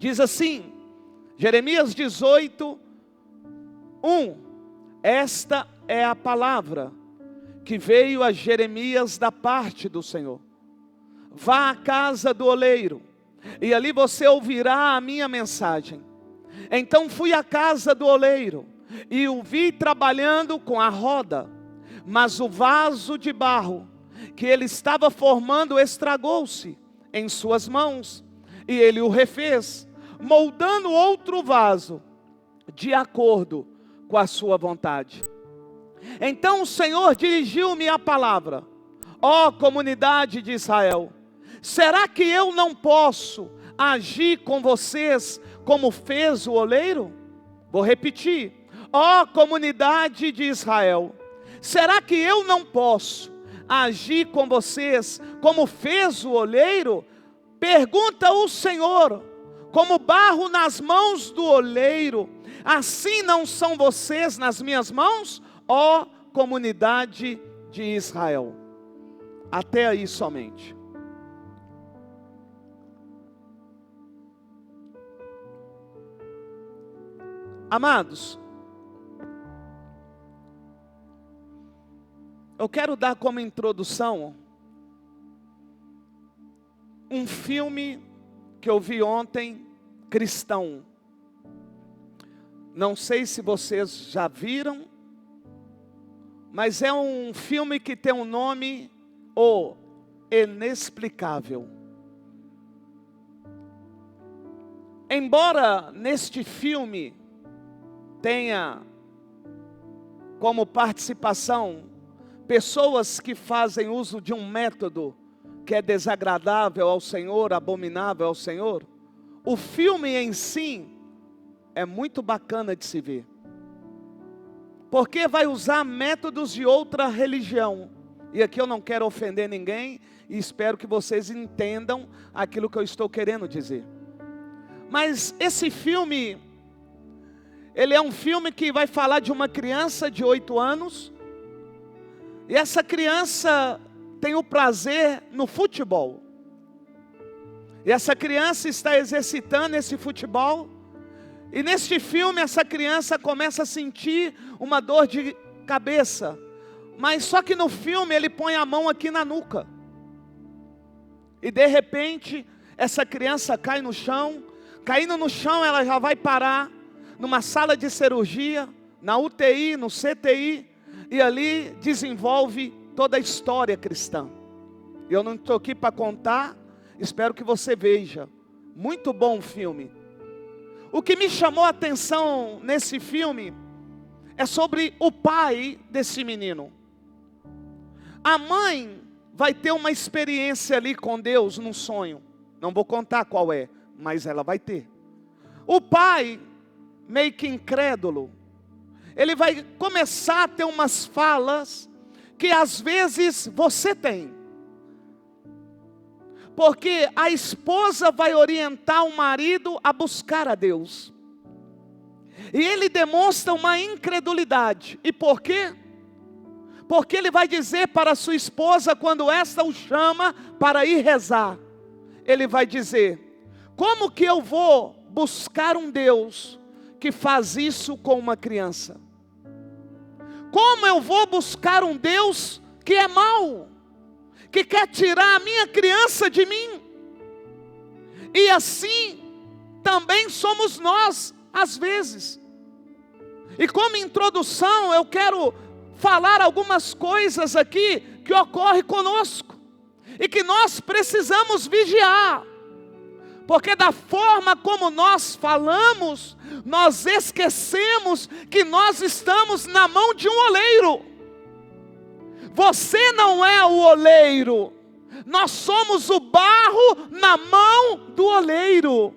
Diz assim, Jeremias 18, 1. Esta é a palavra que veio a Jeremias da parte do Senhor. Vá à casa do oleiro, e ali você ouvirá a minha mensagem. Então fui à casa do oleiro, e o vi trabalhando com a roda, mas o vaso de barro que ele estava formando estragou-se em suas mãos, e ele o refez, moldando outro vaso, de acordo com a sua vontade. Então o Senhor dirigiu-me a palavra: ó comunidade de Israel, será que eu não posso agir com vocês como fez o oleiro? Vou repetir: ó comunidade de Israel, será que eu não posso agir com vocês como fez o oleiro? Pergunta o Senhor: como barro nas mãos do oleiro, assim não são vocês nas minhas mãos, ó comunidade de Israel. Até aí somente. Amados, eu quero dar como introdução um filme que eu vi ontem, cristão. Não sei se vocês já viram, mas é um filme que tem um nome, O Inexplicável. Embora neste filme tenha como participação pessoas que fazem uso de um método que é desagradável ao Senhor, abominável ao Senhor, o filme em si é muito bacana de se ver, porque vai usar métodos de outra religião. E aqui eu não quero ofender ninguém, e espero que vocês entendam aquilo que eu estou querendo dizer. Mas esse filme, ele é um filme que vai falar de uma criança de 8 anos, e essa criança tem o prazer no futebol. E essa criança está exercitando esse futebol, e neste filme essa criança começa a sentir uma dor de cabeça, mas só que no filme ele põe a mão aqui na nuca, e de repente essa criança cai no chão. Caindo no chão, ela já vai parar numa sala de cirurgia, na UTI, no CTI, e ali desenvolve toda a história cristã. Eu não estou aqui para contar, espero que você veja. Muito bom o filme. O que me chamou a atenção nesse filme é sobre o pai desse menino. A mãe vai ter uma experiência ali com Deus num sonho. Não vou contar qual é, mas ela vai ter. O pai, meio que incrédulo, ele vai começar a ter umas falas que às vezes você tem. Porque a esposa vai orientar o marido a buscar a Deus. E ele demonstra uma incredulidade. E por quê? Porque ele vai dizer para a sua esposa, quando esta o chama para ir rezar, ele vai dizer: como que eu vou buscar um Deus que faz isso com uma criança? Como eu vou buscar um Deus que é mau, que quer tirar a minha criança de mim? E assim também somos nós, às vezes. E como introdução, eu quero falar algumas coisas aqui que ocorrem conosco, e que nós precisamos vigiar. Porque da forma como nós falamos, nós esquecemos que nós estamos na mão de um oleiro. Você não é o oleiro, nós somos o barro na mão do oleiro.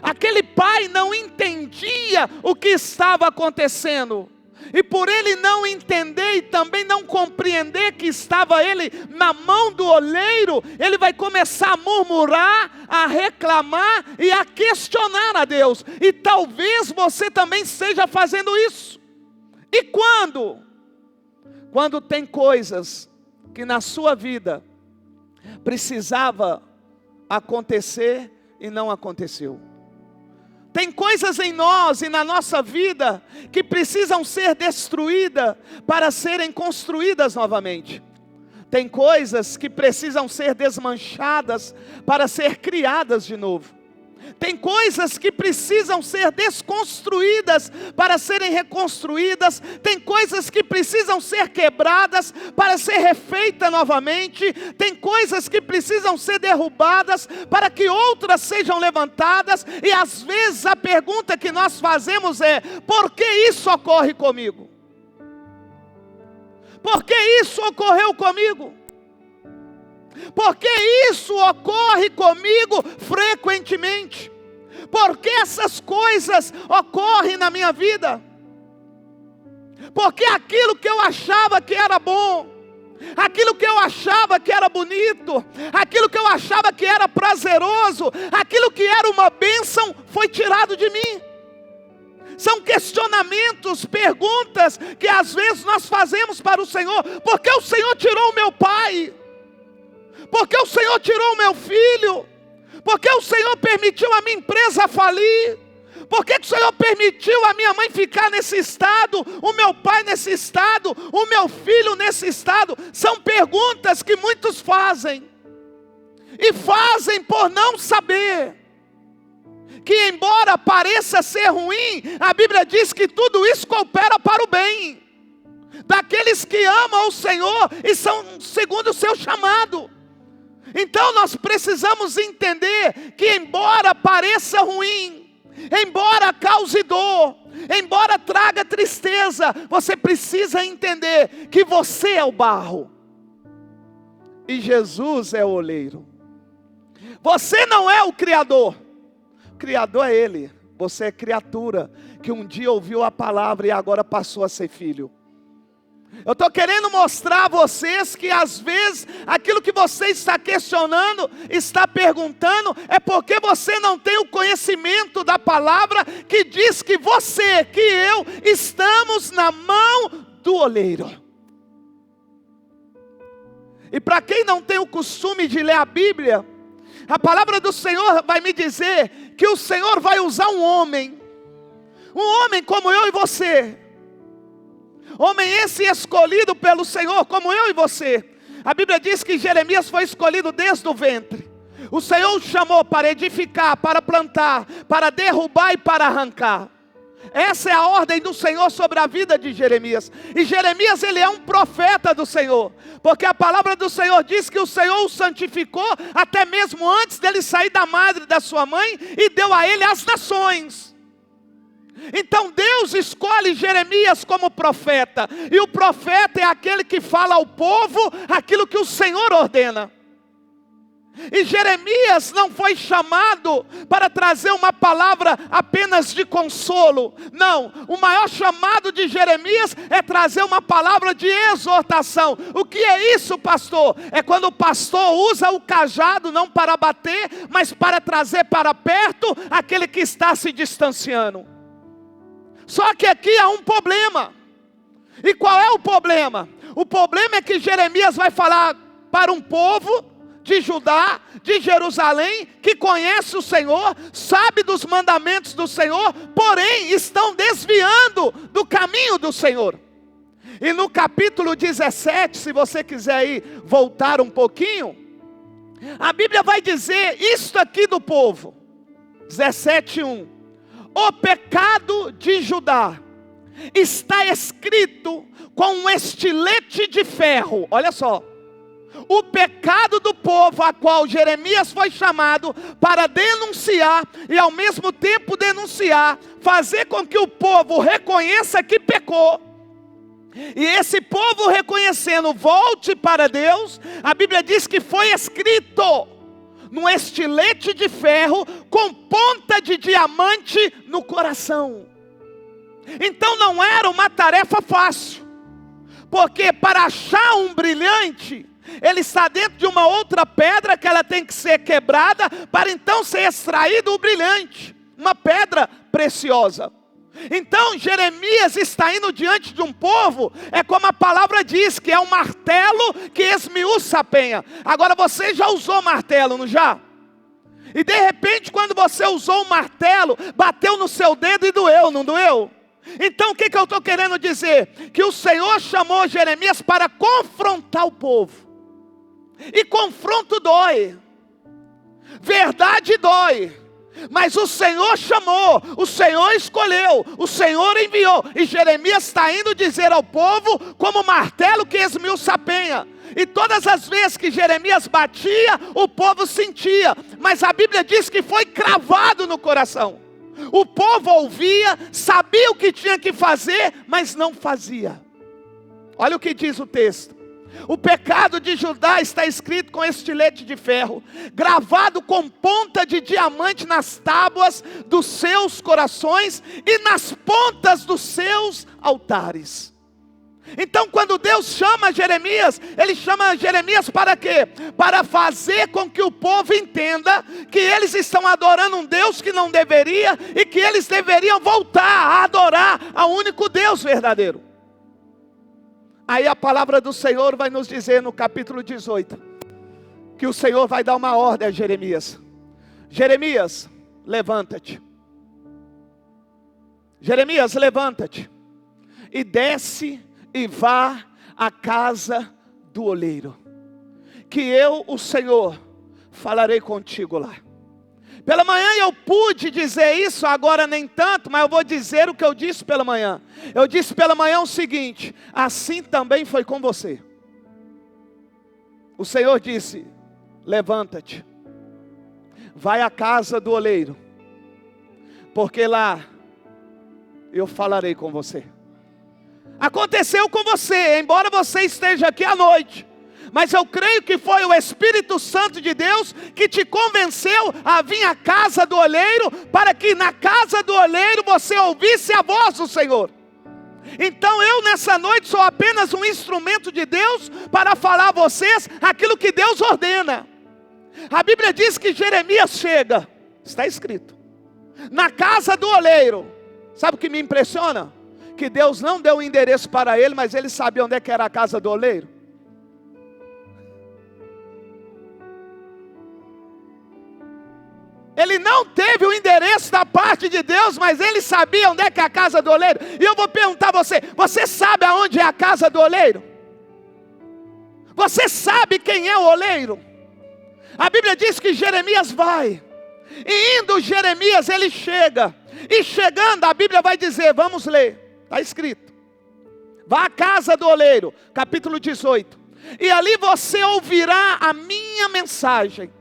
Aquele pai não entendia o que estava acontecendo, e por ele não entender e também não compreender que estava ele na mão do oleiro, ele vai começar a murmurar, a reclamar e a questionar a Deus. E talvez você também esteja fazendo isso. E quando tem coisas que na sua vida precisava acontecer e não aconteceu. Tem coisas em nós e na nossa vida que precisam ser destruídas para serem construídas novamente. Tem coisas que precisam ser desmanchadas para ser criadas de novo. Tem coisas que precisam ser desconstruídas para serem reconstruídas. Tem coisas que precisam ser quebradas para ser refeita novamente. Tem coisas que precisam ser derrubadas para que outras sejam levantadas. E às vezes a pergunta que nós fazemos é: por que isso ocorre comigo? Por que isso ocorreu comigo? Por que isso ocorre comigo frequentemente? Por que essas coisas ocorrem na minha vida? Porque aquilo que eu achava que era bom, aquilo que eu achava que era bonito, aquilo que eu achava que era prazeroso, aquilo que era uma bênção, foi tirado de mim. São questionamentos, perguntas que às vezes nós fazemos para o Senhor. Por que o Senhor tirou o meu pai? Por que o Senhor tirou o meu filho? Por que o Senhor permitiu a minha empresa falir? Por que o Senhor permitiu a minha mãe ficar nesse estado? O meu pai nesse estado? O meu filho nesse estado? São perguntas que muitos fazem. E fazem por não saber que, embora pareça ser ruim, a Bíblia diz que tudo isso coopera para o bem daqueles que amam o Senhor e são segundo o seu chamado. Então nós precisamos entender que, embora pareça ruim, embora cause dor, embora traga tristeza, você precisa entender que você é o barro e Jesus é o oleiro. Você não é o Criador. O Criador é Ele. Você é criatura que um dia ouviu a palavra e agora passou a ser filho. Eu estou querendo mostrar a vocês que às vezes aquilo que você está questionando, está perguntando, é porque você não tem o conhecimento da palavra que diz que você, que eu, estamos na mão do oleiro. E para quem não tem o costume de ler a Bíblia, a palavra do Senhor vai me dizer que o Senhor vai usar um homem como eu e você. Homem esse escolhido pelo Senhor, como eu e você. A Bíblia diz que Jeremias foi escolhido desde o ventre. O Senhor o chamou para edificar, para plantar, para derrubar e para arrancar. Essa é a ordem do Senhor sobre a vida de Jeremias. E Jeremias, ele é um profeta do Senhor, porque a palavra do Senhor diz que o Senhor o santificou até mesmo antes dele sair da madre da sua mãe e deu a ele as nações. Então Deus escolhe Jeremias como profeta, e o profeta é aquele que fala ao povo aquilo que o Senhor ordena. E Jeremias não foi chamado para trazer uma palavra apenas de consolo. Não, o maior chamado de Jeremias é trazer uma palavra de exortação. O que é isso, pastor? É quando o pastor usa o cajado não para bater, mas para trazer para perto aquele que está se distanciando. Só que aqui há um problema. E qual é o problema? O problema é que Jeremias vai falar para um povo de Judá, de Jerusalém, que conhece o Senhor, sabe dos mandamentos do Senhor, porém estão desviando do caminho do Senhor. E no capítulo 17, se você quiser aí voltar um pouquinho, a Bíblia vai dizer isto aqui do povo. 17:1. O pecado de Judá está escrito com um estilete de ferro. Olha só. O pecado do povo a qual Jeremias foi chamado para denunciar e ao mesmo tempo denunciar, fazer com que o povo reconheça que pecou. E esse povo reconhecendo volte para Deus, a Bíblia diz que foi escrito num estilete de ferro com ponta de diamante no coração. Então não era uma tarefa fácil, porque para achar um brilhante, ele está dentro de uma outra pedra que ela tem que ser quebrada para então ser extraído o brilhante, uma pedra preciosa. Então Jeremias está indo diante de um povo, é como a palavra diz, que é um martelo que esmiuça a penha. Agora você já usou martelo, não já? E de repente, quando você usou o martelo, bateu no seu dedo e doeu, não doeu? Então o que eu estou querendo dizer? Que o Senhor chamou Jeremias para confrontar o povo. E confronto dói. Verdade dói. Mas o Senhor chamou, o Senhor escolheu, o Senhor enviou. E Jeremias está indo dizer ao povo como martelo que esmiuça a penha. E todas as vezes que Jeremias batia, o povo sentia. Mas a Bíblia diz que foi cravado no coração. O povo ouvia, sabia o que tinha que fazer, mas não fazia. Olha o que diz o texto. O pecado de Judá está escrito com estilete de ferro, gravado com ponta de diamante nas tábuas dos seus corações e nas pontas dos seus altares. Então quando Deus chama Jeremias, Ele chama Jeremias para quê? Para fazer com que o povo entenda que eles estão adorando um Deus que não deveria, e que eles deveriam voltar a adorar ao único Deus verdadeiro. Aí a palavra do Senhor vai nos dizer no capítulo 18, que o Senhor vai dar uma ordem a Jeremias. Jeremias, levanta-te. Jeremias, levanta-te. E desce e vá à casa do oleiro. Que eu, o Senhor, falarei contigo lá. Pela manhã eu pude dizer isso, agora nem tanto, mas eu vou dizer o que eu disse pela manhã. Eu disse pela manhã o seguinte: assim também foi com você. O Senhor disse: levanta-te, vai à casa do oleiro, porque lá eu falarei com você. Aconteceu com você, embora você esteja aqui à noite. Mas eu creio que foi o Espírito Santo de Deus que te convenceu a vir à casa do oleiro, para que na casa do oleiro você ouvisse a voz do Senhor. Então eu nessa noite sou apenas um instrumento de Deus para falar a vocês aquilo que Deus ordena. A Bíblia diz que Jeremias chega, está escrito, na casa do oleiro. Sabe o que me impressiona? Que Deus não deu o endereço para ele, mas ele sabia onde é que era a casa do oleiro. Ele não teve o endereço da parte de Deus, mas ele sabia onde é que é a casa do oleiro. E eu vou perguntar a você: você sabe aonde é a casa do oleiro? Você sabe quem é o oleiro? A Bíblia diz que Jeremias vai. E indo Jeremias, ele chega. E chegando, a Bíblia vai dizer, vamos ler, está escrito: vá à casa do oleiro, capítulo 18. E ali você ouvirá a minha mensagem.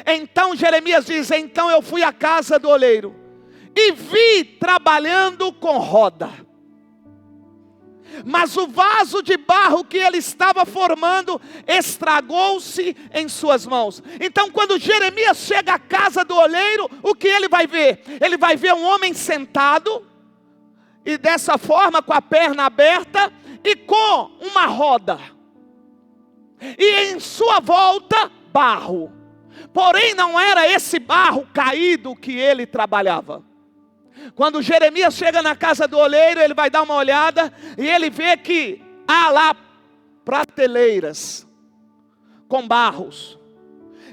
Então Jeremias diz: então eu fui à casa do oleiro e vi trabalhando com roda, mas o vaso de barro que ele estava formando estragou-se em suas mãos. Então quando Jeremias chega à casa do oleiro, o que ele vai ver? Ele vai ver um homem sentado, e dessa forma, com a perna aberta e com uma roda, e em sua volta barro. Porém não era esse barro caído que ele trabalhava. Quando Jeremias chega na casa do oleiro, ele vai dar uma olhada e ele vê que há lá prateleiras com barros,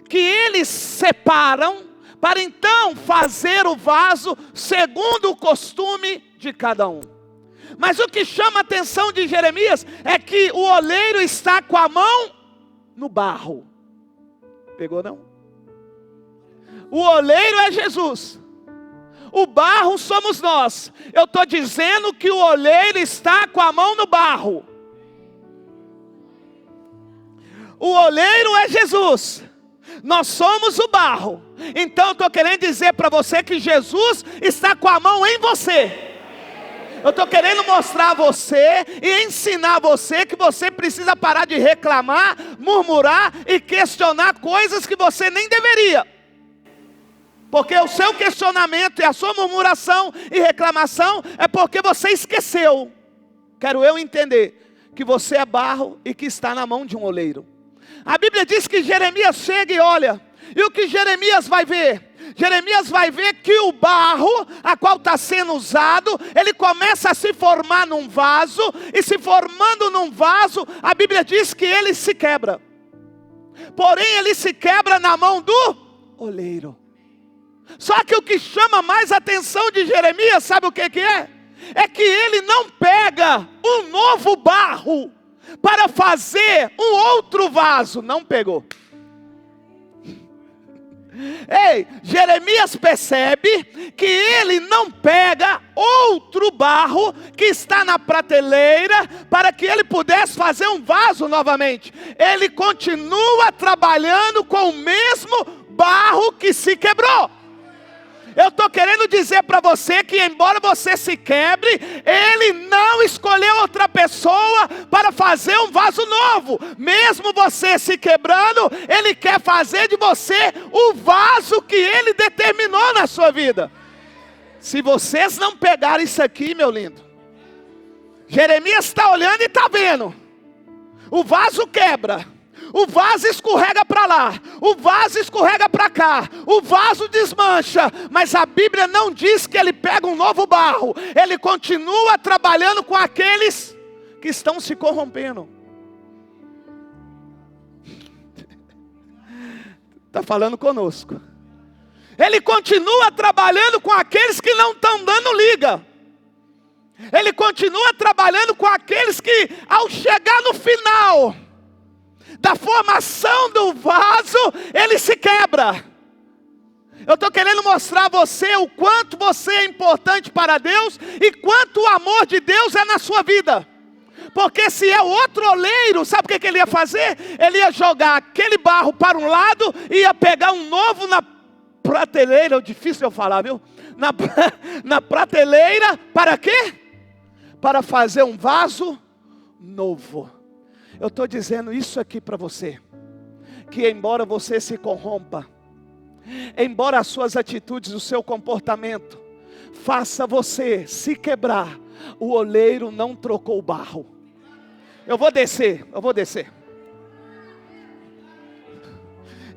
que eles separam para então fazer o vaso segundo o costume de cada um. Mas o que chama a atenção de Jeremias é que o oleiro está com a mão no barro. Pegou não? O oleiro é Jesus, o barro somos nós. Eu estou dizendo que o oleiro está com a mão no barro. O oleiro é Jesus, nós somos o barro. Então eu estou querendo dizer para você que Jesus está com a mão em você. Eu estou querendo mostrar a você e ensinar a você que você precisa parar de reclamar, murmurar e questionar coisas que você nem deveria. Porque o seu questionamento e a sua murmuração e reclamação é porque você esqueceu. Quero eu entender que você é barro e que está na mão de um oleiro. A Bíblia diz que Jeremias chega e olha. E o que Jeremias vai ver? Jeremias vai ver que o barro, a qual está sendo usado, ele começa a se formar num vaso. E se formando num vaso, a Bíblia diz que ele se quebra. Porém ele se quebra na mão do oleiro. Só que o que chama mais a atenção de Jeremias, sabe o que é? É que ele não pega um novo barro para fazer um outro vaso. Não pegou. Ei, Jeremias percebe que ele não pega outro barro que está na prateleira para que ele pudesse fazer um vaso novamente. Ele continua trabalhando com o mesmo barro que se quebrou. Eu estou querendo dizer para você que embora você se quebre, ele não escolheu outra pessoa para fazer um vaso novo. Mesmo você se quebrando, ele quer fazer de você o vaso que ele determinou na sua vida. Se vocês não pegarem isso aqui, meu lindo, Jeremias está olhando e está vendo. O vaso quebra. O vaso escorrega para lá, o vaso escorrega para cá, o vaso desmancha, mas a Bíblia não diz que ele pega um novo barro, ele continua trabalhando com aqueles que estão se corrompendo. Está falando conosco. Ele continua trabalhando com aqueles que não estão dando liga. Ele continua trabalhando com aqueles que, ao chegar no final da formação do vaso, ele se quebra. Eu estou querendo mostrar a você o quanto você é importante para Deus e quanto o amor de Deus é na sua vida. Porque se é outro oleiro, sabe o que ele ia fazer? Ele ia jogar aquele barro para um lado e ia pegar um novo na prateleira. É difícil eu falar, viu? Na prateleira, para quê? Para fazer um vaso novo. Eu estou dizendo isso aqui para você, que embora você se corrompa, embora as suas atitudes, o seu comportamento, faça você se quebrar, o oleiro não trocou o barro. Eu vou descer.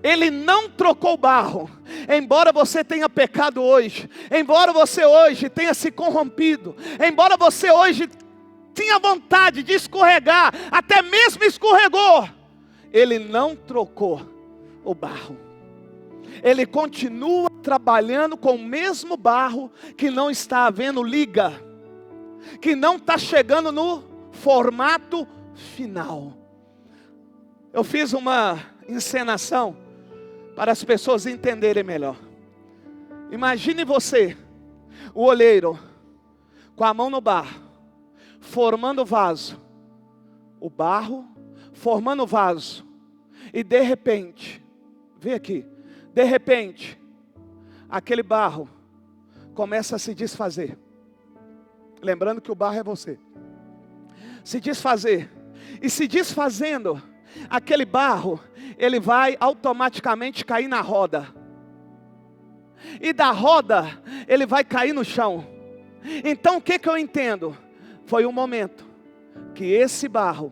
Ele não trocou o barro. Embora você tenha pecado hoje, embora você hoje tenha se corrompido, embora você hoje tinha vontade de escorregar, até mesmo escorregou, ele não trocou o barro. Ele continua trabalhando com o mesmo barro que não está havendo liga, que não está chegando no formato final. Eu fiz uma encenação para as pessoas entenderem melhor. Imagine você, o oleiro, com a mão no barro, formando o vaso, o barro, formando o vaso, e de repente, vem aqui, de repente, aquele barro começa a se desfazer. Lembrando que o barro é você. Se desfazer, e se desfazendo, aquele barro, ele vai automaticamente cair na roda, e da roda, ele vai cair no chão. Então o que eu entendo? Foi um momento que esse barro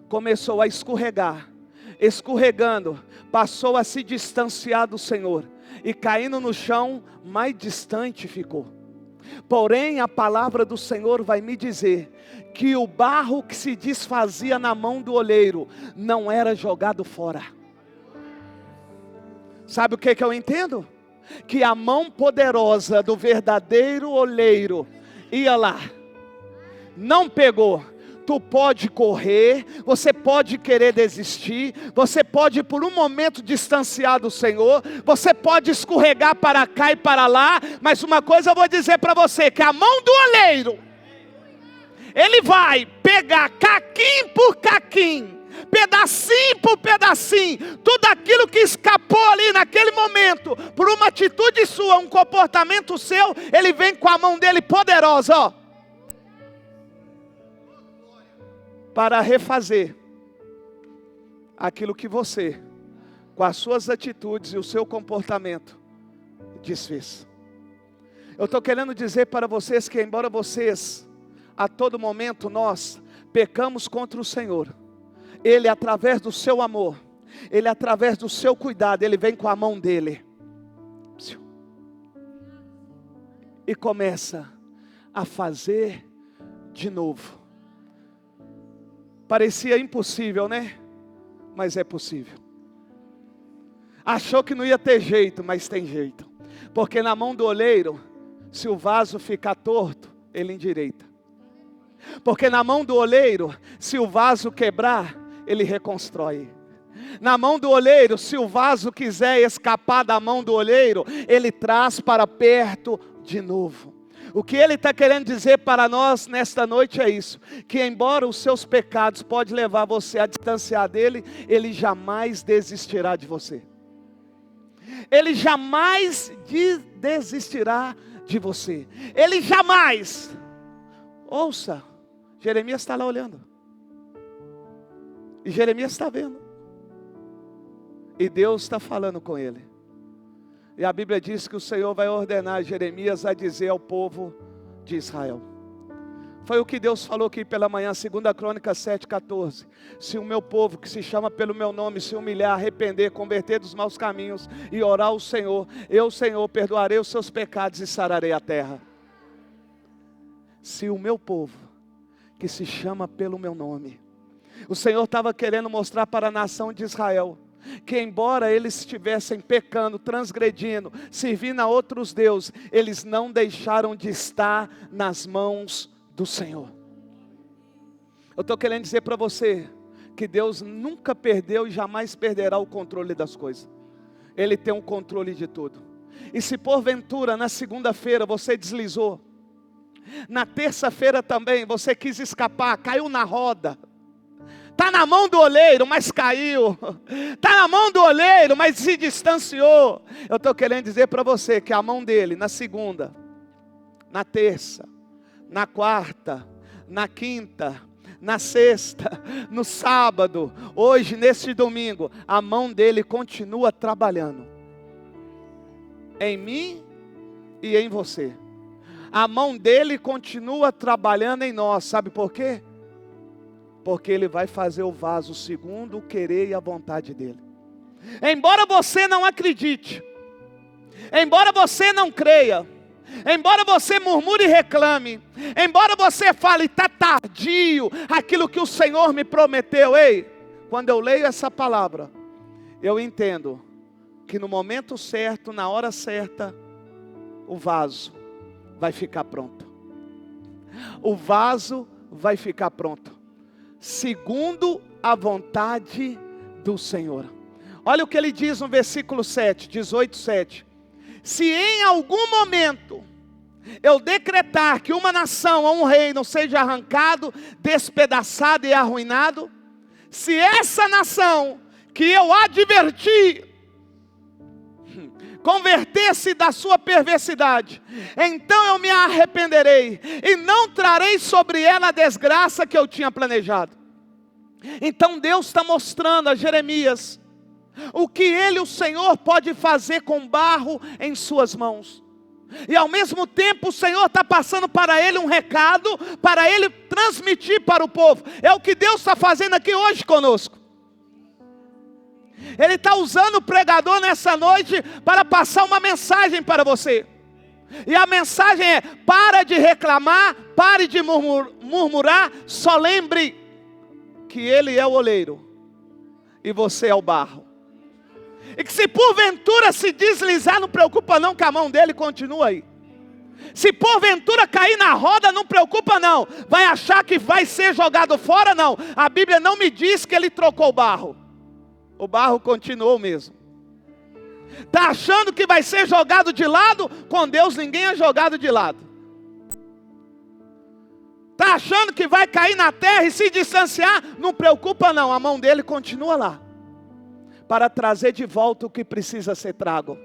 começou a escorregar, escorregando, passou a se distanciar do Senhor, e caindo no chão, mais distante ficou. Porém a palavra do Senhor vai me dizer, que o barro que se desfazia na mão do oleiro, não era jogado fora. Sabe o que eu entendo? Que a mão poderosa do verdadeiro oleiro, ia lá, não pegou. Tu pode correr, você pode querer desistir, você pode por um momento distanciar do Senhor, você pode escorregar para cá e para lá, mas uma coisa eu vou dizer para você, que a mão do oleiro, ele vai pegar caquinho por caquinho, pedacinho por pedacinho, tudo aquilo que escapou ali naquele momento, por uma atitude sua, um comportamento seu, ele vem com a mão dele poderosa, ó, para refazer aquilo que você, com as suas atitudes e o seu comportamento, desfez. Eu estou querendo dizer para vocês que embora vocês, a todo momento nós pecamos contra o Senhor, Ele através do seu amor, Ele através do seu cuidado, Ele vem com a mão dEle, e começa a fazer de novo. Parecia impossível, né? Mas é possível. Achou que não ia ter jeito, mas tem jeito. Porque na mão do oleiro, se o vaso ficar torto, ele endireita. Porque na mão do oleiro, se o vaso quebrar, ele reconstrói. Na mão do oleiro, se o vaso quiser escapar da mão do oleiro, ele traz para perto de novo. O que ele está querendo dizer para nós nesta noite é isso: que embora os seus pecados podem levar você a distanciar dele, ele jamais desistirá de você. Ele jamais desistirá de você. Ele jamais. Ouça, Jeremias está lá olhando. E Jeremias está vendo. E Deus está falando com ele. E a Bíblia diz que o Senhor vai ordenar Jeremias a dizer ao povo de Israel. Foi o que Deus falou aqui pela manhã, 2 Crônicas 7,14. Se o meu povo, que se chama pelo meu nome, se humilhar, arrepender, converter dos maus caminhos e orar ao Senhor, eu, Senhor, perdoarei os seus pecados e sararei a terra. Se o meu povo, que se chama pelo meu nome. O Senhor estava querendo mostrar para a nação de Israel que embora eles estivessem pecando, transgredindo, servindo a outros deuses, eles não deixaram de estar nas mãos do Senhor. Eu estou querendo dizer para você que Deus nunca perdeu e jamais perderá o controle das coisas. Ele tem um controle de tudo. E se porventura na segunda-feira você deslizou, na terça-feira também você quis escapar, caiu na roda, está na mão do oleiro, mas caiu. Está na mão do oleiro, mas se distanciou. Eu estou querendo dizer para você que a mão dele na segunda, na terça, na quarta, na quinta, na sexta, no sábado, hoje, neste domingo, a mão dele continua trabalhando. Em mim e em você. A mão dele continua trabalhando em nós. Sabe por quê? Porque ele vai fazer o vaso segundo o querer e a vontade dele. Embora você não acredite, embora você não creia, embora você murmure e reclame, embora você fale, está tardio aquilo que o Senhor me prometeu. Ei, quando eu leio essa palavra, eu entendo que no momento certo, na hora certa, o vaso vai ficar pronto. O vaso vai ficar pronto. Segundo a vontade do Senhor. Olha o que ele diz no versículo 7, 18:7. Se em algum momento eu decretar que uma nação ou um reino seja arrancado, despedaçado e arruinado, se essa nação que eu adverti converter-se da sua perversidade, então eu me arrependerei e não trarei sobre ela a desgraça que eu tinha planejado. Então Deus está mostrando a Jeremias o que ele, o Senhor, pode fazer com barro em suas mãos. E ao mesmo tempo o Senhor está passando para ele um recado, para ele transmitir para o povo. É o que Deus está fazendo aqui hoje conosco. Ele está usando o pregador nessa noite para passar uma mensagem para você. E a mensagem é: para de reclamar, pare de murmurar, só lembre que Ele é o oleiro e você é o barro. E que se porventura se deslizar, não preocupa não, que a mão dele continua aí. Se porventura cair na roda, não preocupa não. Vai achar que vai ser jogado fora? Não. A Bíblia não me diz que ele trocou o barro. O barro continuou mesmo. Está achando que vai ser jogado de lado? Com Deus ninguém é jogado de lado. Está achando que vai cair na terra e se distanciar? Não preocupa não, a mão dele continua lá. Para trazer de volta o que precisa ser trago.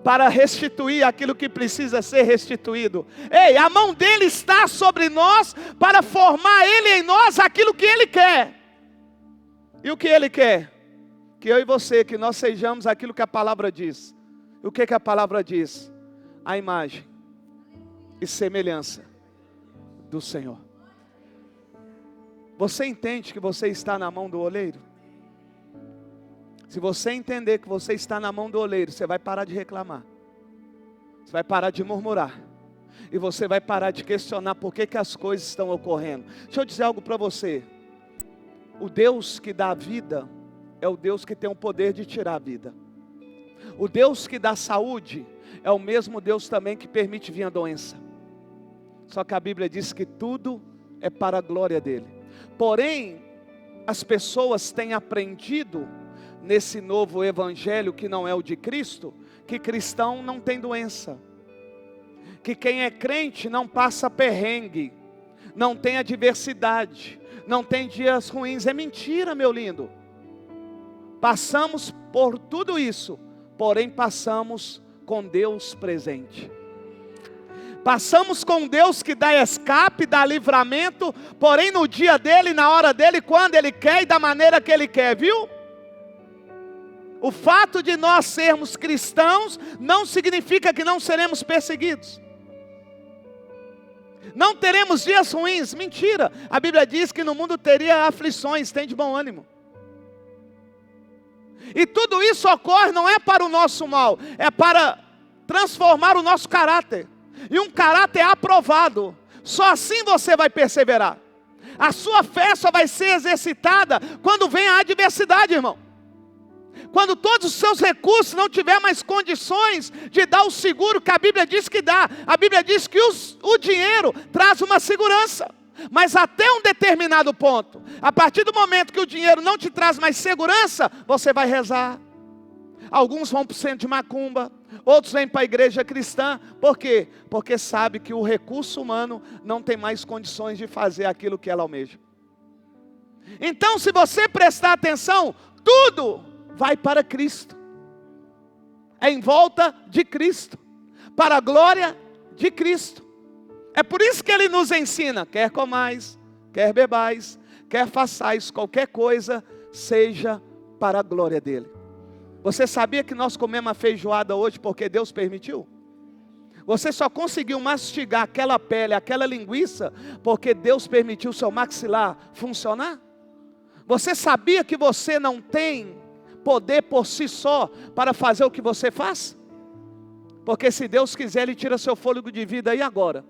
Para restituir aquilo que precisa ser restituído. Ei, a mão dele está sobre nós para formar ele em nós aquilo que ele quer. E o que ele quer? Que eu e você, que nós sejamos aquilo que a palavra diz. E o que a palavra diz? A imagem e semelhança do Senhor. Você entende que você está na mão do oleiro? Se você entender que você está na mão do oleiro, você vai parar de reclamar. Você vai parar de murmurar. E você vai parar de questionar por que as coisas estão ocorrendo. Deixa eu dizer algo para você. O Deus que dá vida é o Deus que tem o poder de tirar a vida. O Deus que dá saúde é o mesmo Deus também que permite vir a doença. Só que a Bíblia diz que tudo é para a glória dele. Porém, as pessoas têm aprendido nesse novo evangelho que não é o de Cristo, que cristão não tem doença, que quem é crente não passa perrengue, não tem adversidade, não tem dias ruins. É mentira, meu lindo. Passamos por tudo isso, porém passamos com Deus presente. Passamos com Deus que dá escape, dá livramento, porém no dia dele, na hora dele, quando ele quer e da maneira que ele quer, viu? O fato de nós sermos cristãos não significa que não seremos perseguidos. Não teremos dias ruins, mentira. A Bíblia diz que no mundo teria aflições, tem de bom ânimo. E tudo isso ocorre não é para o nosso mal, é para transformar o nosso caráter. E um caráter aprovado, só assim você vai perseverar. A sua fé só vai ser exercitada quando vem a adversidade, irmão. Quando todos os seus recursos não tiver mais condições de dar o seguro que a Bíblia diz que dá. A Bíblia diz que o dinheiro traz uma segurança, mas até um determinado ponto. A partir do momento que o dinheiro não te traz mais segurança, você vai rezar. Alguns vão para o centro de macumba, outros vêm para a igreja cristã. Por quê? Porque sabe que o recurso humano não tem mais condições de fazer aquilo que ela almeja. Então, se você prestar atenção, tudo vai para Cristo, é em volta de Cristo, para a glória de Cristo. É por isso que Ele nos ensina, quer comais, quer bebais, quer façais qualquer coisa, seja para a glória dEle. Você sabia que nós comemos a feijoada hoje porque Deus permitiu? Você só conseguiu mastigar aquela pele, aquela linguiça, porque Deus permitiu o seu maxilar funcionar? Você sabia que você não tem poder por si só para fazer o que você faz? Porque se Deus quiser, Ele tira seu fôlego de vida aí agora.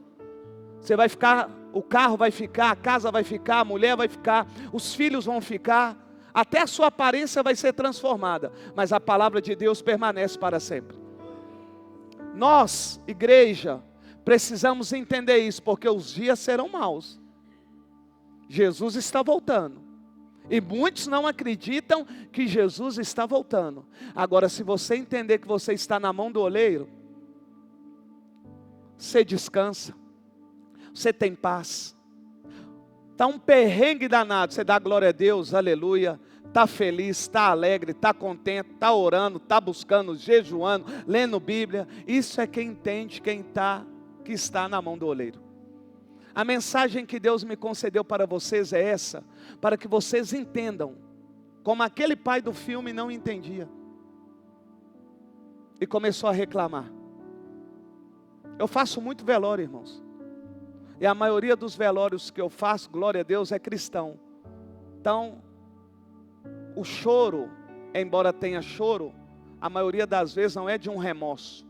Você vai ficar, o carro vai ficar, a casa vai ficar, a mulher vai ficar, os filhos vão ficar, até a sua aparência vai ser transformada, mas a palavra de Deus permanece para sempre. Nós, igreja, precisamos entender isso, porque os dias serão maus. Jesus está voltando. E muitos não acreditam que Jesus está voltando. Agora, se você entender que você está na mão do oleiro, você descansa, você tem paz. Está um perrengue danado, você dá glória a Deus, aleluia. Está feliz, está alegre, está contente, está orando, está buscando, jejuando, lendo Bíblia. Isso é quem entende, que está na mão do oleiro. A mensagem que Deus me concedeu para vocês é essa, para que vocês entendam, como aquele pai do filme não entendia, e começou a reclamar. Eu faço muito velório, irmãos, e a maioria dos velórios que eu faço, glória a Deus, é cristão. Então, o choro, embora tenha choro, a maioria das vezes não é de um remorso,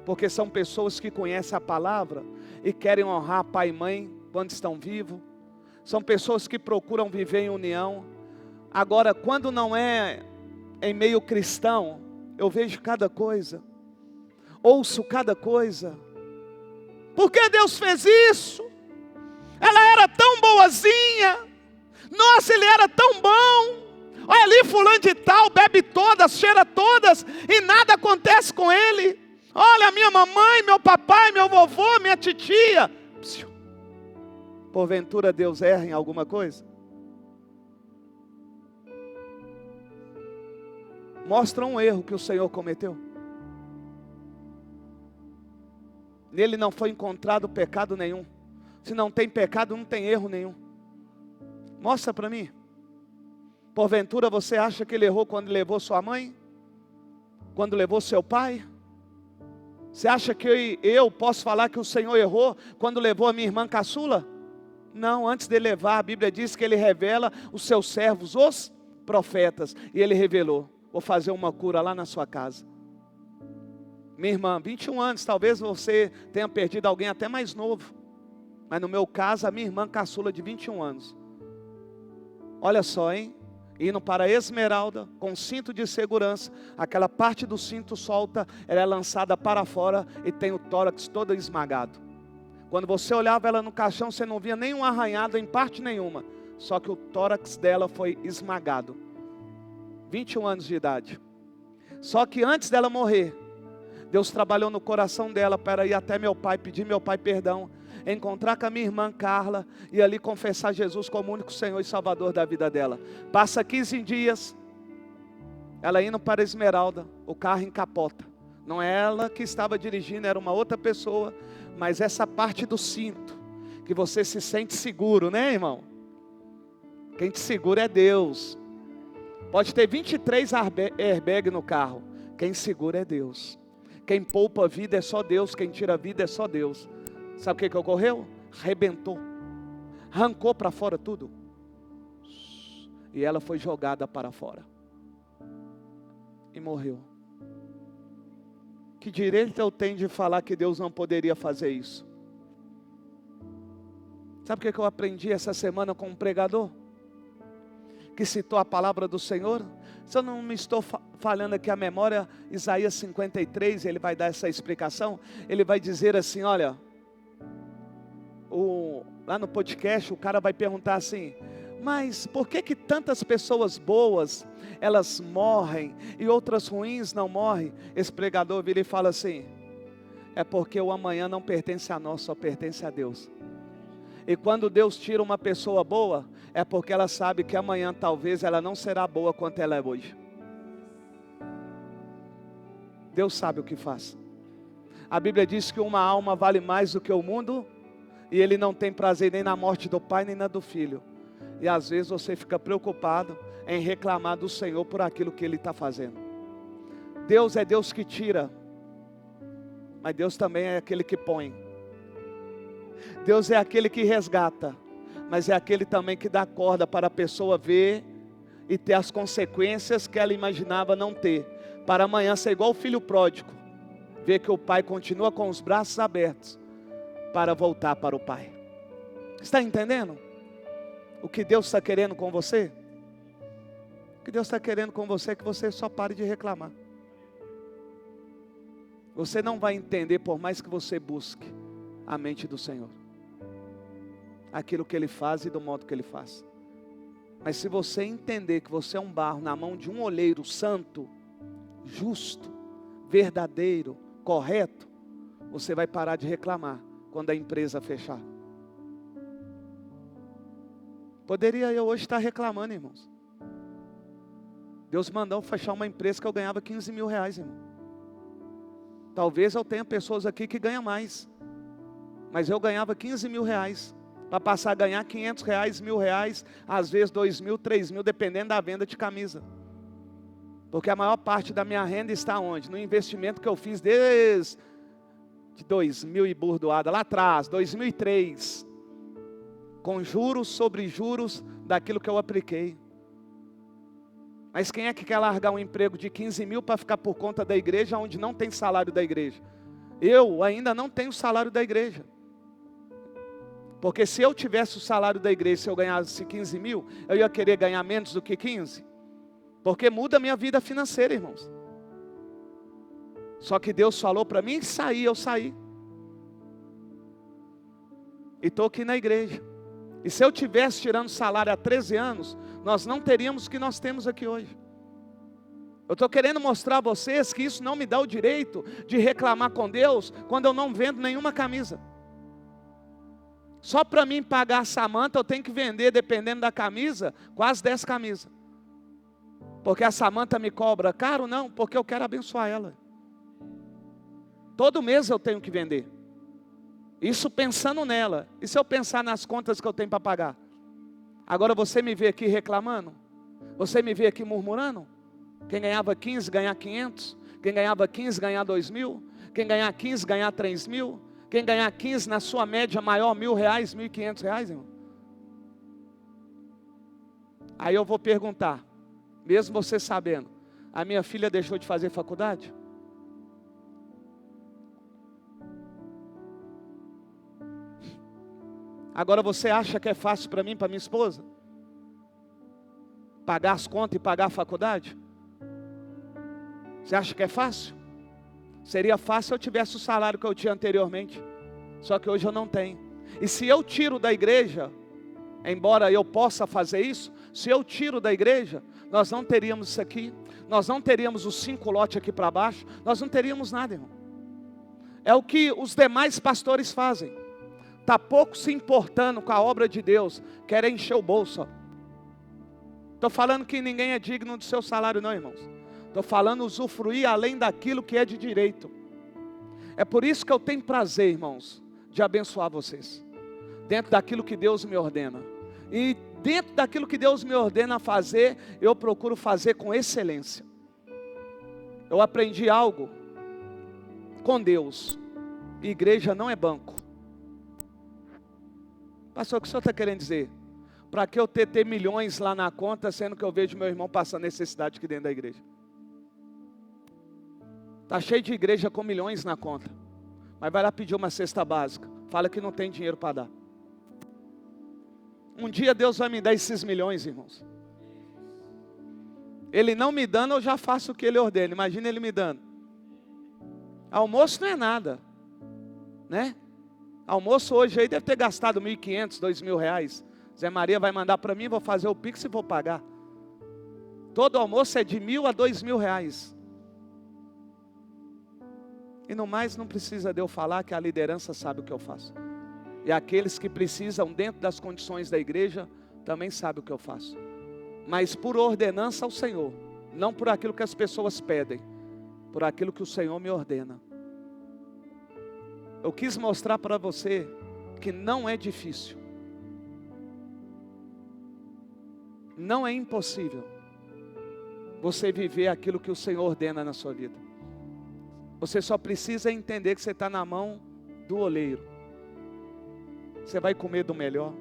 porque são pessoas que conhecem a palavra e querem honrar pai e mãe quando estão vivos. São pessoas que procuram viver em união. Agora, quando não é em meio cristão, eu vejo cada coisa, ouço cada coisa. Por que Deus fez isso? Ela era tão boazinha. Nossa, ele era tão bom. Olha ali, fulano de tal, bebe todas, cheira todas, e nada acontece com ele. Olha, minha mamãe, meu papai, meu vovô, minha titia. Porventura Deus erra em alguma coisa? Mostra um erro que o Senhor cometeu. Nele não foi encontrado pecado nenhum. Se não tem pecado, não tem erro nenhum. Mostra para mim. Porventura você acha que ele errou quando levou sua mãe? Quando levou seu pai? Você acha que eu posso falar que o Senhor errou quando levou a minha irmã caçula? Não, antes de levar, a Bíblia diz que Ele revela os seus servos, os profetas. E Ele revelou, vou fazer uma cura lá na sua casa. Minha irmã, 21 anos, talvez você tenha perdido alguém até mais novo. Mas no meu caso, a minha irmã caçula de 21 anos. Olha só, hein? Indo para a Esmeralda, com cinto de segurança, aquela parte do cinto solta, ela é lançada para fora e tem o tórax todo esmagado. Quando você olhava ela no caixão, você não via nenhum arranhado em parte nenhuma, só que o tórax dela foi esmagado. 21 anos de idade. Só que antes dela morrer, Deus trabalhou no coração dela para ir até meu pai, pedir meu pai perdão, encontrar com a minha irmã Carla e ali confessar Jesus como único Senhor e Salvador da vida dela. Passa 15 dias, ela indo para Esmeralda, o carro encapota. Não é ela que estava dirigindo, era uma outra pessoa, mas essa parte do cinto, que você se sente seguro, né, irmão? Quem te segura é Deus. Pode ter 23 airbags no carro, quem segura é Deus. Quem poupa a vida é só Deus, quem tira a vida é só Deus. Sabe o que ocorreu? Arrebentou, arrancou para fora tudo, e ela foi jogada para fora, e morreu. Que direito eu tenho de falar que Deus não poderia fazer isso? Sabe o que eu aprendi essa semana com um pregador? Que citou a palavra do Senhor. Se eu não me estou falando aqui a memória, Isaías 53, ele vai dar essa explicação. Ele vai dizer assim, olha, lá no podcast o cara vai perguntar assim, mas por que tantas pessoas boas, elas morrem e outras ruins não morrem? Esse pregador vira e fala assim, é porque o amanhã não pertence a nós, só pertence a Deus. E quando Deus tira uma pessoa boa, é porque ela sabe que amanhã talvez ela não será boa quanto ela é hoje. Deus sabe o que faz. A Bíblia diz que uma alma vale mais do que o mundo, e Ele não tem prazer nem na morte do pai, nem na do filho. E às vezes você fica preocupado em reclamar do Senhor por aquilo que Ele está fazendo. Deus é Deus que tira, mas Deus também é aquele que põe. Deus é aquele que resgata, mas é aquele também que dá corda para a pessoa ver e ter as consequências que ela imaginava não ter, para amanhã ser igual o filho pródigo, ver que o pai continua com os braços abertos para voltar para o pai. Está entendendo o que Deus está querendo com você? O que Deus está querendo com você é que você só pare de reclamar. Você não vai entender por mais que você busque a mente do Senhor, aquilo que Ele faz e do modo que Ele faz. Mas se você entender que você é um barro na mão de um oleiro santo, justo, verdadeiro, correto, você vai parar de reclamar quando a empresa fechar. Poderia eu hoje estar reclamando, irmãos. Deus mandou fechar uma empresa que eu ganhava 15 mil reais, irmão. Talvez eu tenha pessoas aqui que ganham mais, mas eu ganhava 15 mil reais, para passar a ganhar 500 reais, 1.000 reais, às vezes 2.000, 3.000, dependendo da venda de camisa. Porque a maior parte da minha renda está onde? No investimento que eu fiz desde 2000 e burdoada, lá atrás, 2003. Com juros sobre juros daquilo que eu apliquei. Mas quem é que quer largar um emprego de 15 mil para ficar por conta da igreja, onde não tem salário da igreja? Eu ainda não tenho salário da igreja. Porque se eu tivesse o salário da igreja, se eu ganhasse 15 mil, eu ia querer ganhar menos do que 15? Porque muda a minha vida financeira, irmãos. Só que Deus falou para mim sair, eu saí. E estou aqui na igreja. E se eu tivesse tirando salário há 13 anos, nós não teríamos o que nós temos aqui hoje. Eu estou querendo mostrar a vocês que isso não me dá o direito de reclamar com Deus quando eu não vendo nenhuma camisa. Só para mim pagar a Samanta eu tenho que vender, dependendo da camisa, quase 10 camisas. Porque a Samanta me cobra caro? Não, porque eu quero abençoar ela. Todo mês eu tenho que vender. Isso pensando nela. E se eu pensar nas contas que eu tenho para pagar? Agora você me vê aqui reclamando? Você me vê aqui murmurando? Quem ganhava 15 ganhar 500? Quem ganhava 15 ganhar 2.000? Quem ganhar 15 ganhar 3.000? Quem ganhar 15 na sua média maior, 1.000 reais, 1.500 reais, irmão? Aí eu vou perguntar, mesmo você sabendo, a minha filha deixou de fazer faculdade? Agora você acha que é fácil para mim, para minha esposa? pagar as contas e pagar a faculdade? Você acha que é fácil? Seria fácil se eu tivesse o salário que eu tinha anteriormente. Só que hoje eu não tenho. E se eu tiro da igreja, embora eu possa fazer isso, se eu tiro da igreja, nós não teríamos isso aqui, nós não teríamos os 5 lotes aqui para baixo, nós não teríamos nada, irmão. É o que os demais pastores fazem. Está pouco se importando com a obra de Deus, querem encher o bolso. Estou falando que ninguém é digno do seu salário não, irmãos. Estou falando usufruir além daquilo que é de direito. É por isso que eu tenho prazer, irmãos, de abençoar vocês. Dentro daquilo que Deus me ordena. E dentro daquilo que Deus me ordena a fazer, eu procuro fazer com excelência. Eu aprendi algo com Deus. Igreja não é banco. Pastor, o que o senhor está querendo dizer? Para que eu ter milhões lá na conta, sendo que eu vejo meu irmão passando necessidade aqui dentro da igreja? Está cheio de igreja com milhões na conta. Mas vai lá pedir uma cesta básica. Fala que não tem dinheiro para dar. Um dia Deus vai me dar esses milhões, irmãos. Ele não me dando, eu já faço o que Ele ordena. Imagina Ele me dando. Almoço não é nada, né? Almoço hoje aí deve ter gastado 1.500, 2.000 reais. Zé Maria vai mandar para mim, vou fazer o Pix e vou pagar. Todo almoço é de 1.000 a 2.000 reais. E no mais não precisa de eu falar que a liderança sabe o que eu faço. E aqueles que precisam dentro das condições da igreja também sabem o que eu faço. Mas por ordenança ao Senhor, não por aquilo que as pessoas pedem, por aquilo que o Senhor me ordena. Eu quis mostrar para você que não é difícil. Não é impossível você viver aquilo que o Senhor ordena na sua vida. Você só precisa entender que você está na mão do oleiro. Você vai comer do melhor.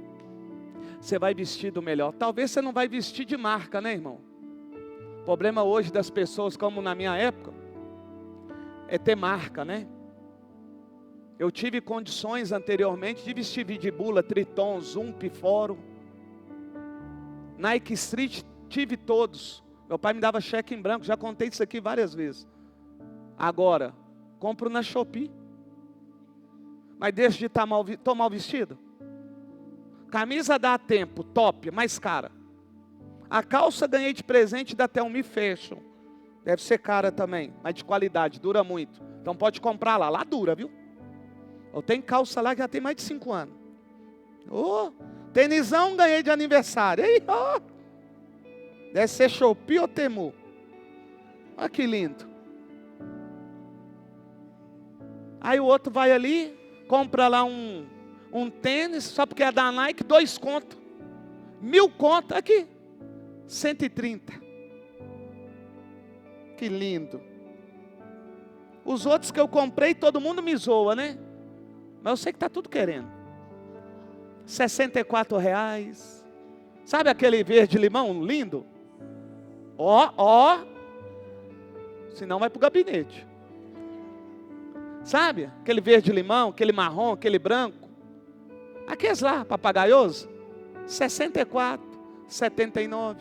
Você vai vestir do melhor. Talvez você não vai vestir de marca, né, irmão? O problema hoje das pessoas, como na minha época, é ter marca, né? Eu tive condições anteriormente de vestir Vidibula, Triton, Zump, Fórum. Nike Street, tive todos. Meu pai me dava cheque em branco, já contei isso aqui várias vezes. Agora, compro na Shopee. Mas deixa de estar mal vestido. Camisa dá tempo, top, mais cara. A calça ganhei de presente da Tell Me Fashion. Deve ser cara também, mas de qualidade, dura muito. Então pode comprar lá, lá dura, viu? Eu tenho calça lá que já tem mais de 5 anos. Oh, tenisão ganhei de aniversário. Ei, oh. Deve ser Shopee ou Temu. Olha que lindo. Aí o outro vai ali, compra lá um tênis, só porque é da Nike, 2 conto. 1.000 conto, aqui, 130. Que lindo. Os outros que eu comprei, todo mundo me zoa, né? Mas eu sei que está tudo querendo. 64 reais. Sabe aquele verde limão lindo? Ó. Senão vai para o gabinete. Sabe? Aquele verde limão, aquele marrom, aquele branco. Aqueles lá, papagaioso. 64, 79.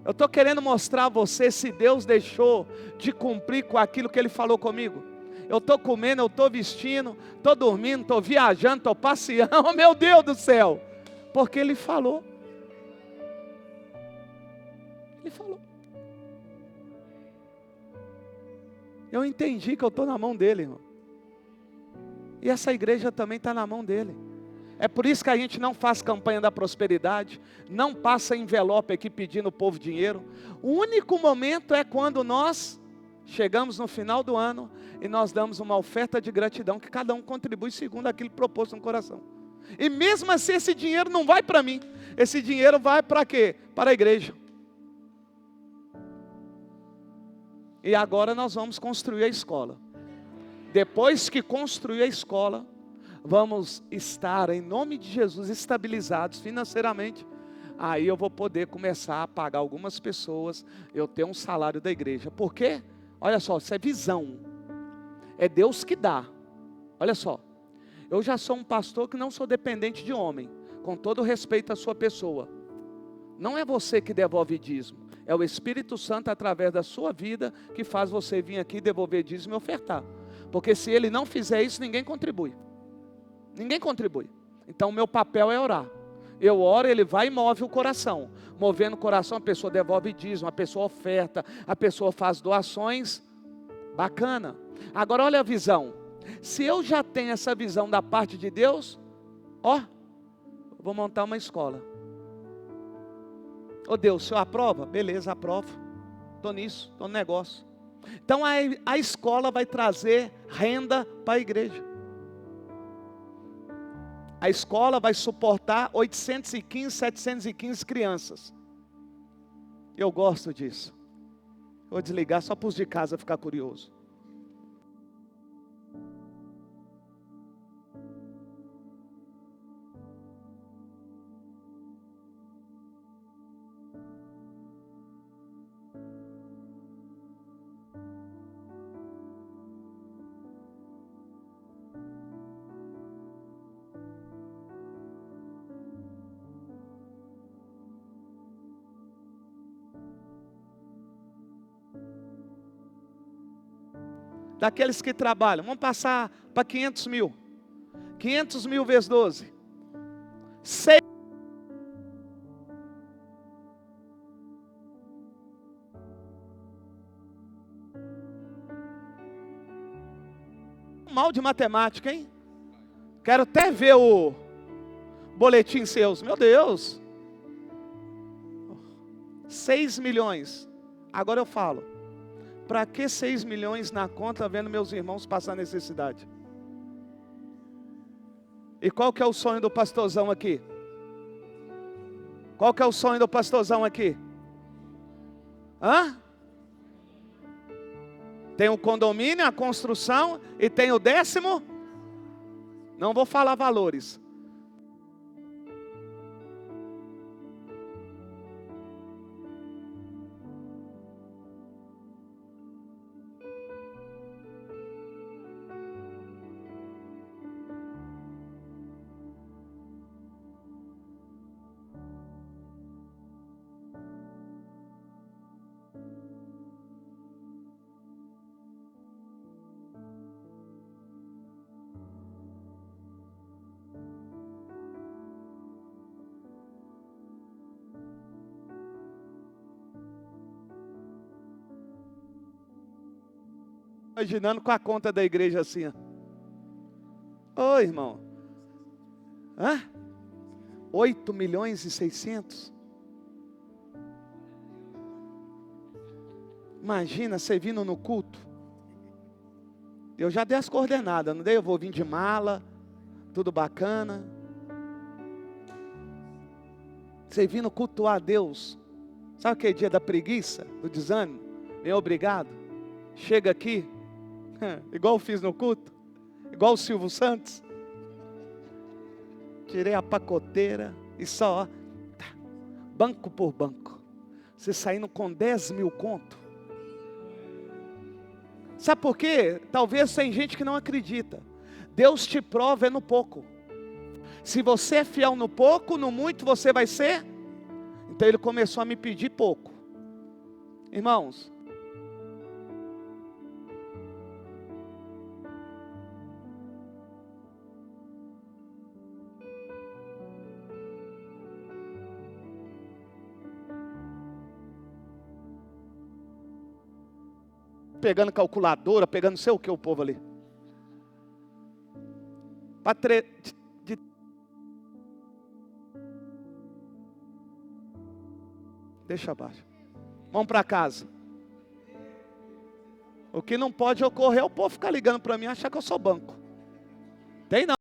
Eu estou querendo mostrar a você se Deus deixou de cumprir com aquilo que Ele falou comigo. Eu estou comendo, eu estou vestindo, estou dormindo, estou viajando, estou passeando. Oh, meu Deus do céu. Porque Ele falou. Ele falou. Eu entendi que eu estou na mão dEle, irmão. E essa igreja também está na mão dEle. É por isso que a gente não faz campanha da prosperidade, não passa envelope aqui pedindo o povo dinheiro. O único momento é quando nós chegamos no final do ano e nós damos uma oferta de gratidão, que cada um contribui segundo aquilo proposto no coração. E mesmo assim esse dinheiro não vai para mim, esse dinheiro vai para quê? Para a igreja. E agora nós vamos construir a escola. Depois que construir a escola, vamos estar, em nome de Jesus, estabilizados financeiramente. Aí eu vou poder começar a pagar algumas pessoas, eu ter um salário da igreja. Por quê? Olha só, isso é visão. É Deus que dá. Olha só, eu já sou um pastor que não sou dependente de homem, com todo respeito à sua pessoa. Não é você que devolve dízimo. É o Espírito Santo através da sua vida que faz você vir aqui devolver dízimo e ofertar. Porque se ele não fizer isso, ninguém contribui. Ninguém contribui. Então o meu papel é orar. Eu oro, ele vai e move o coração. Movendo o coração, a pessoa devolve dízimo, a pessoa oferta, a pessoa faz doações. Bacana. Agora olha a visão. Se eu já tenho essa visão da parte de Deus, ó, vou montar uma escola. Ô Deus, o Senhor aprova? Beleza, aprovo. Estou nisso, estou no negócio. Então a escola vai trazer renda para a igreja. A escola vai suportar 815, 715 crianças. Eu gosto disso. Vou desligar só para os de casa ficar curioso. Daqueles que trabalham, vamos passar para 500 mil. 500 mil vezes 12. 6. Mal de matemática, hein? Quero até ver o boletim seus. Meu Deus. 6 milhões. Agora eu falo. Para que 6 milhões na conta vendo meus irmãos passar necessidade? E qual que é o sonho do pastorzão aqui? Qual que é o sonho do pastorzão aqui? Hã? Tem o condomínio, a construção e tem o 10º. Não vou falar valores. Imaginando com a conta da igreja assim, ó. Ô irmão, 8 milhões e 600. Imagina você vindo no culto. Eu já dei as coordenadas, não dei? Eu vou vir de mala, tudo bacana. Você vindo cultuar a Deus. Sabe aquele dia da preguiça, do desânimo? Bem obrigado. Chega aqui. Igual eu fiz no culto, igual o Silvio Santos. Tirei a pacoteira e só, banco por banco. Você saindo com 10 mil conto. Sabe por quê? Talvez tem gente que não acredita. Deus te prova no pouco. Se você é fiel no pouco, no muito você vai ser. Então ele começou a me pedir pouco. Irmãos, pegando calculadora, pegando não sei o que o povo ali. Deixa abaixo. Vamos para casa. O que não pode ocorrer é o povo ficar ligando para mim e achar que eu sou banco. Tem não.